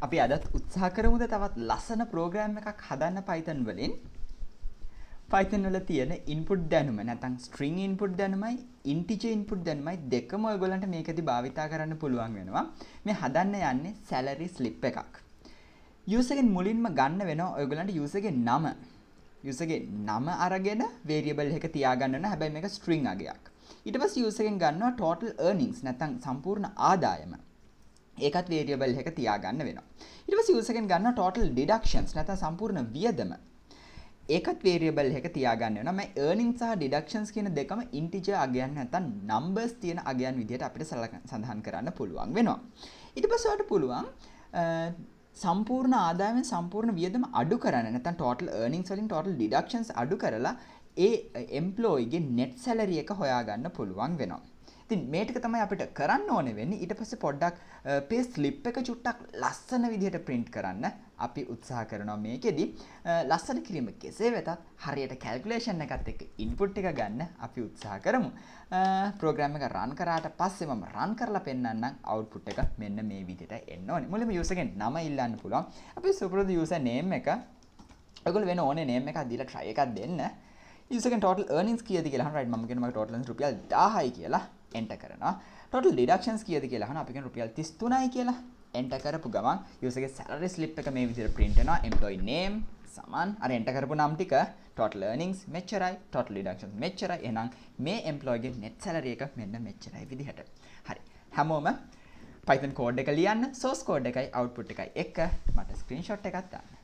අපි අදත් උත්සාහ කරමුද තවත් ලස්සන ප්‍රෝග්‍රෑම් එකක් හදන්න Python වලින්. Python වල තියෙන input දැනුම නැත්නම් string input දැනුමයි integer input දැනුමයි දෙකම ඔයගොල්ලන්ට මේකදී භාවිතා කරන්න පුළුවන් වෙනවා. මේ හදන්න යන්නේ salary slip එකක්. user ගෙන් මුලින්ම ගන්න වෙනවා ඔයගොල්ලන්ට user ගේ නම. user ගේ නම අරගෙන variable එක තියාගන්න ඕන. හැබැයි මේක string අගයක්. ඊට පස්සේ user ගෙන් ගන්නවා total earnings නැත්නම් සම්පූර්ණ ආදායම. ඒකත් variable එක තියාගන්න වෙනවා. ඊට පස්සේ user ගෙන් ගන්නවා total deductions නැත්නම් සම්පූර්ණ වියදම. ඒකත් variable එක තියාගන්න වෙනවා. මේ earnings සහ deductions කියන දෙකම integer අගයන් නැත්නම් numbers තියෙන අගයන් විදිහට අපිට සඳහන් කරන්න පුළුවන් වෙනවා. ඊට පස්සේ ඔයාලට පුළුවන් සම්පූර්ණ ආදායමෙන් සම්පූර්ණ වියදම අඩු කරන්න නැත්නම් total earnings වලින් total deductions අඩු කරලා ඒ employee ගේ net salary එක හොයාගන්න පුළුවන් වෙනවා. ඉතින් මේ ටික තමයි අපිට කරන්න ඕනේ වෙන්නේ. ඊට පස්සේ පොඩ්ඩක් pay slip එක චුට්ටක් ලස්සන විදිහට print කරන්න අපි උත්සාහ කරනවා මේකෙදි. ලස්සන කිරීම කෙසේ වෙතත් හරියට calculation එකත් එක්ක input එක ගන්න අපි උත්සාහ කරමු. program එක run කරාට පස්සේ මම run කරලා පෙන්නන්නම් output එක මෙන්න මේ විදිහට එන්න ඕනේ. මුලින්ම user ගෙන් නම ඉල්ලන්න පුළුවන්. අපි සුපුරුදු user name එක ඔයගොල්ලෝ වෙන ඕනේ name එකක් දීලා try එකක් දෙන්න. user ගෙන් total earnings කීයද කියලා අහනවා. right මම කියනවා මගේ total earnings රුපියල් 1000යි කියලා enter කරනවා. total deductions කීයද කියලා අහනවා. අපි කියන රුපියල් 33යි කියලා enter කරපු ගමන් user ගේ salary slip එක මේ විදිහට print වෙනවා. employee name සමාන අර enter කරපු නම් ටික total earnings මෙච්චරයි, total deductions මෙච්චරයි. එහෙනම් මේ employee ගේ net salary එක මෙන්න මෙච්චරයි විදිහට. හරි. හැමෝම Python code එක ලියන්න. source code එකයි output එකයි එක මට screenshot එකක් දාන්න.